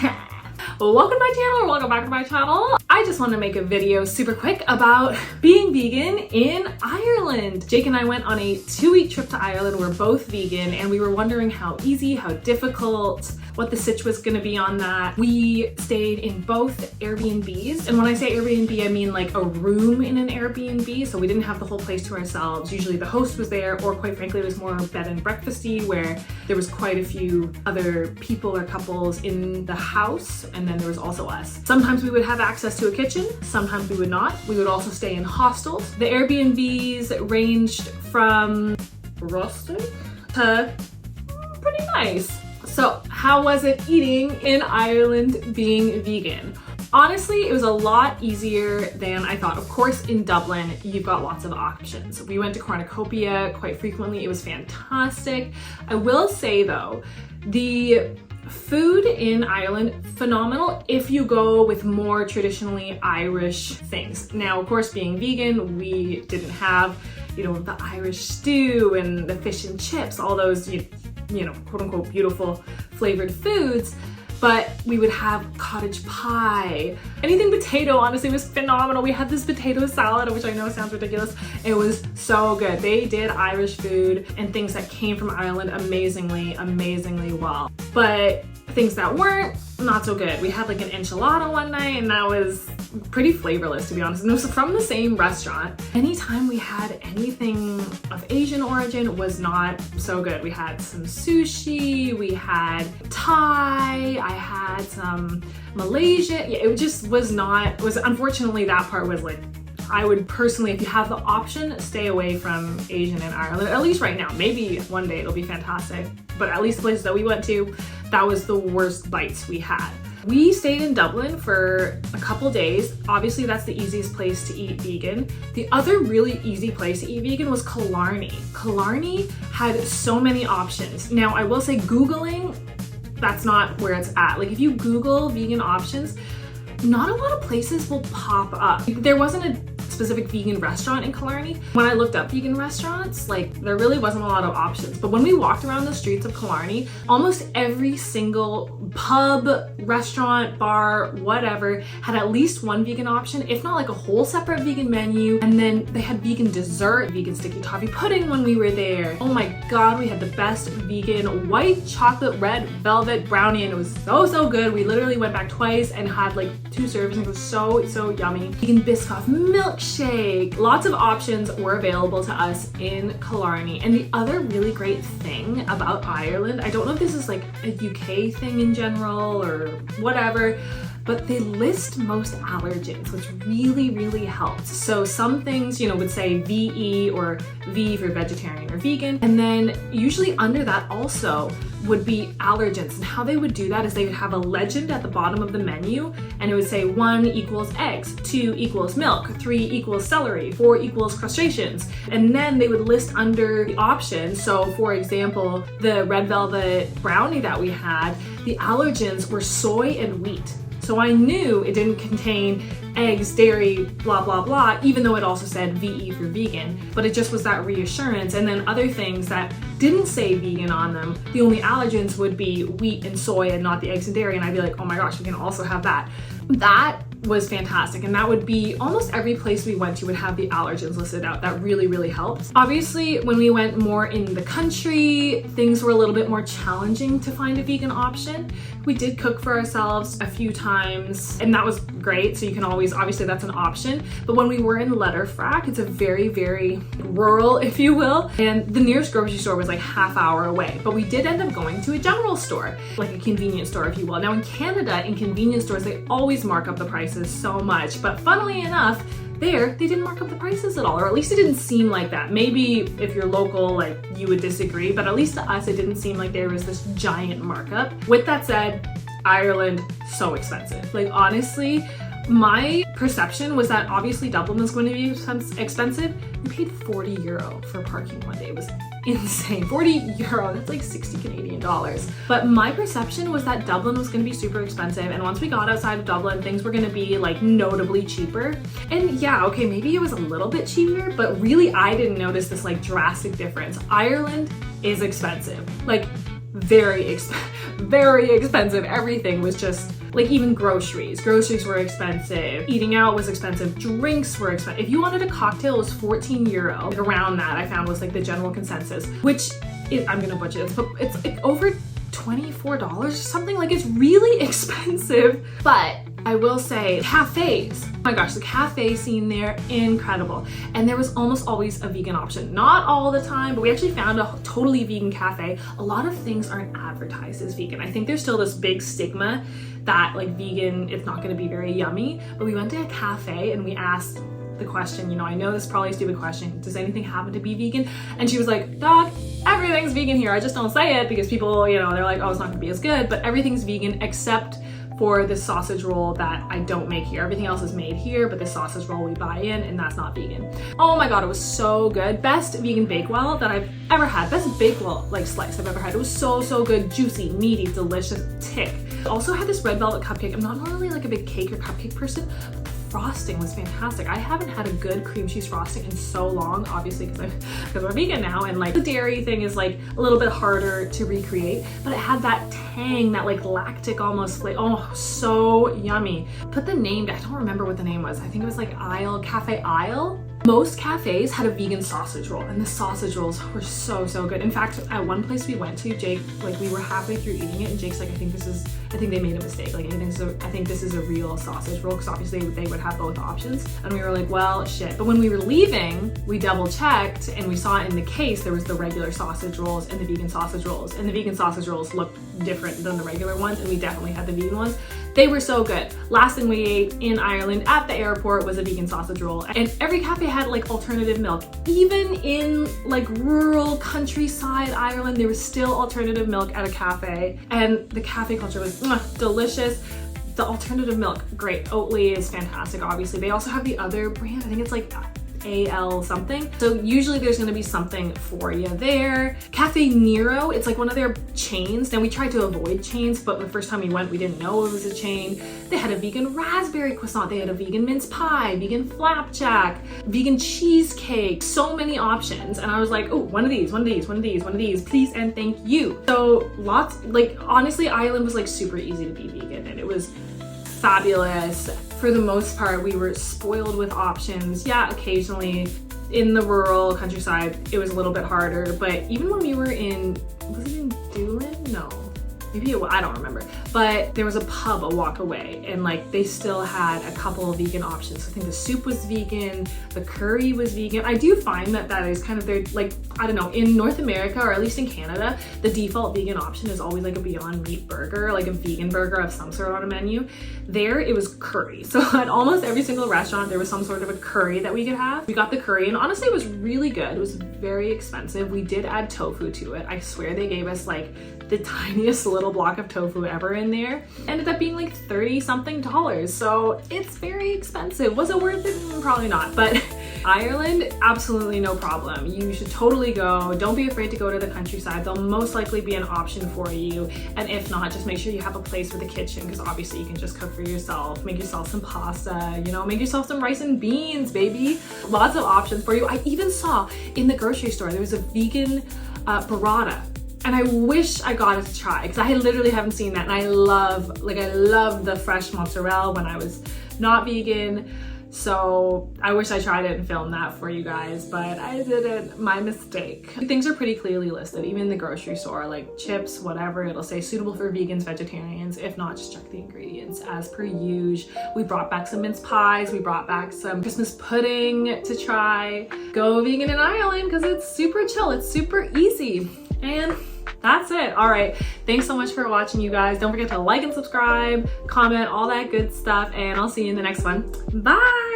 Well, welcome to my channel, or welcome back to my channel. I just want to make a video super quick about being vegan in Ireland. Jake and I went on a 2-week trip to Ireland. We're both vegan and we were wondering how easy, how difficult, what the sitch was going to be on that. We stayed in both Airbnbs. And when I say Airbnb, I mean like a room in an Airbnb. So we didn't have the whole place to ourselves. Usually the host was there, or quite frankly, it was more bed and breakfasty where there was quite a few other people or couples in the house. And then there was also us. Sometimes we would have access to a kitchen, sometimes we would not. We would also stay in hostels. The Airbnbs ranged from rustic to pretty nice. So how was it eating in Ireland being vegan? Honestly, it was a lot easier than I thought. Of course, in Dublin, you've got lots of options. We went to Cornucopia quite frequently. It was fantastic. I will say though, the food in Ireland, phenomenal if you go with more traditionally Irish things. Now, of course, being vegan, we didn't have, the Irish stew and the fish and chips, all those, quote unquote, beautiful flavored foods. But we would have cottage pie. Anything potato, honestly, was phenomenal. We had this potato salad, which I know sounds ridiculous. It was so good. They did Irish food and things that came from Ireland amazingly, amazingly well. But things that weren't, not so good. We had like an enchilada one night and that was pretty flavorless, to be honest. And it was from the same restaurant. Anytime we had anything of Asian origin was not so good. We had some sushi, we had Thai, I had some Malaysia. Yeah, it just was not, unfortunately that part was like, I would personally, if you have the option, stay away from Asian in Ireland, at least right now. Maybe one day it'll be fantastic, but at least the places that we went to, that was the worst bites we had. We stayed in Dublin for a couple days. Obviously, that's the easiest place to eat vegan. The other really easy place to eat vegan was Killarney. Killarney had so many options. Now, I will say Googling, that's not where it's at. Like if you Google vegan options, not a lot of places will pop up. There wasn't a specific vegan restaurant in Killarney. When I looked up vegan restaurants, there really wasn't a lot of options. But when we walked around the streets of Killarney, almost every single pub, restaurant, bar, whatever, had at least one vegan option, if not like a whole separate vegan menu. And then they had vegan dessert, vegan sticky toffee pudding when we were there. Oh my God, we had the best vegan white chocolate red velvet brownie and it was so good. We literally went back twice and had like 2 servings and it was so yummy. Vegan Biscoff milkshake. Lots of options were available to us in Killarney. And the other really great thing about Ireland, I don't know if this is like a UK thing in general or whatever, but they list most allergens, which really helps. So some things, would say VE or V for vegetarian or vegan. And then usually under that also would be allergens. And how they would do that is they would have a legend at the bottom of the menu and it would say 1 equals eggs, 2 equals milk, 3 equals celery, 4 equals crustaceans. And then they would list under the options. So for example, the red velvet brownie that we had, the allergens were soy and wheat. So I knew it didn't contain eggs, dairy, blah, blah, blah, even though it also said VE for vegan, but it just was that reassurance. And then other things that didn't say vegan on them, the only allergens would be wheat and soy and not the eggs and dairy. And I'd be like, oh my gosh, we can also have that. That was fantastic. And that would be almost every place we went to would have the allergens listed out. That really helped. Obviously, when we went more in the country, things were a little bit more challenging to find a vegan option. We did cook for ourselves a few times and that was great. So you can always, obviously that's an option. But when we were in Letterfrack, it's a very rural, if you will. And the nearest grocery store was like half hour away. But we did end up going to a general store, like a convenience store, if you will. Now in Canada, in convenience stores, they always mark up the prices so much. But funnily enough, there, they didn't mark up the prices at all, or at least it didn't seem like that. Maybe if you're local, you would disagree, but at least to us, it didn't seem like there was this giant markup. With that said, Ireland, so expensive. Honestly, my perception was that obviously Dublin was going to be expensive. We paid €40 for parking one day. It was insane. €40, that's like 60 Canadian dollars. But my perception was that Dublin was going to be super expensive. And once we got outside of Dublin, things were going to be notably cheaper. And yeah, okay, maybe it was a little bit cheaper, but really I didn't notice this drastic difference. Ireland is expensive. very very expensive. Everything was just like, even groceries were expensive, eating out was expensive, drinks were expensive. If you wanted a cocktail, it was 14 euro. Like, around that, I found, was like the general consensus, which is, I'm gonna butcher this, but it's like over $24 or something. Like, it's really expensive. But I will say, cafes, oh my gosh, the cafe scene there, incredible. And there was almost always a vegan option. Not all the time, but we actually found a totally vegan cafe. A lot of things aren't advertised as vegan. I think there's still this big stigma that like vegan, it's not gonna be very yummy. But we went to a cafe and we asked the question, you know, I know this is probably a stupid question, does anything happen to be vegan? And she was like, Doc, everything's vegan here. I just don't say it because people, you know, they're like, oh, it's not gonna be as good, but everything's vegan except for the sausage roll that I don't make here. Everything else is made here, but the sausage roll we buy in, and that's not vegan. Oh my God, it was so good. Best vegan Bakewell that I've ever had. Best Bakewell like slice I've ever had. It was so, so good. Juicy, meaty, delicious, tick. Also had this red velvet cupcake. I'm not normally like a big cake or cupcake person, but the frosting was fantastic. I haven't had a good cream cheese frosting in so long, obviously because I'm vegan now, and like the dairy thing is like a little bit harder to recreate, but it had that tang, that like lactic almost flavor. Oh, so yummy. Put the name, I don't remember what the name was. I think it was like Cafe Isle. Most cafes had a vegan sausage roll, and the sausage rolls were so, so good. In fact, at one place we went to, Jake, like we were halfway through eating it, and Jake's like, I think they made a mistake. Like, I think this is a real sausage roll, because obviously they would have both options. And we were like, well, shit. But when we were leaving, we double checked, and we saw in the case, there was the regular sausage rolls and the vegan sausage rolls. And the vegan sausage rolls looked different than the regular ones, and we definitely had the vegan ones. They were so good. Last thing we ate in Ireland at the airport was a vegan sausage roll. And every cafe had like alternative milk. Even in like rural countryside Ireland, there was still alternative milk at a cafe. And the cafe culture was delicious. The alternative milk, great. Oatly is fantastic, obviously. They also have the other brand, I think it's like AL something. So usually there's gonna be something for you there. Cafe Nero, it's like one of their chains. Now we tried to avoid chains, but the first time we went, we didn't know it was a chain. They had a vegan raspberry croissant. They had a vegan mince pie, vegan flapjack, vegan cheesecake, so many options. And I was like, oh, one of these, please and thank you. So lots, like honestly, Ireland was like super easy to be vegan, and it was fabulous. For the most part, we were spoiled with options. Yeah, occasionally in the rural countryside, it was a little bit harder, but even when we were in, was it in Doolin? No, maybe I don't remember. But there was a pub a walk away, and like they still had a couple of vegan options. I think the soup was vegan, the curry was vegan. I do find that is kind of their, like, I don't know, in North America, or at least in Canada, the default vegan option is always like a Beyond Meat burger, like a vegan burger of some sort on a menu. There, it was curry. So at almost every single restaurant, there was some sort of a curry that we could have. We got the curry, and honestly, it was really good. It was very expensive. We did add tofu to it. I swear they gave us like the tiniest little block of tofu ever in there. Ended up being like $30 something. So it's very expensive. Was it worth it? Probably not. But Ireland, absolutely no problem. You should totally go. Don't be afraid to go to the countryside. They'll most likely be an option for you. And if not, just make sure you have a place with a kitchen, because obviously you can just cook for yourself. Make yourself some pasta, you know, make yourself some rice and beans, baby. Lots of options for you. I even saw in the grocery store, there was a vegan burrata. And I wish I got it to try, because I literally haven't seen that. And I love the fresh mozzarella when I was not vegan. So I wish I tried it and filmed that for you guys, but I didn't. My mistake. Things are pretty clearly listed, even in the grocery store, like chips, whatever. It'll say suitable for vegans, vegetarians. If not, just check the ingredients as per usual. We brought back some mince pies. We brought back some Christmas pudding to try. Go vegan in Ireland, because it's super chill. It's super easy. And that's it. All right. Thanks so much for watching, you guys. Don't forget to like and subscribe, comment, all that good stuff, and I'll see you in the next one. Bye.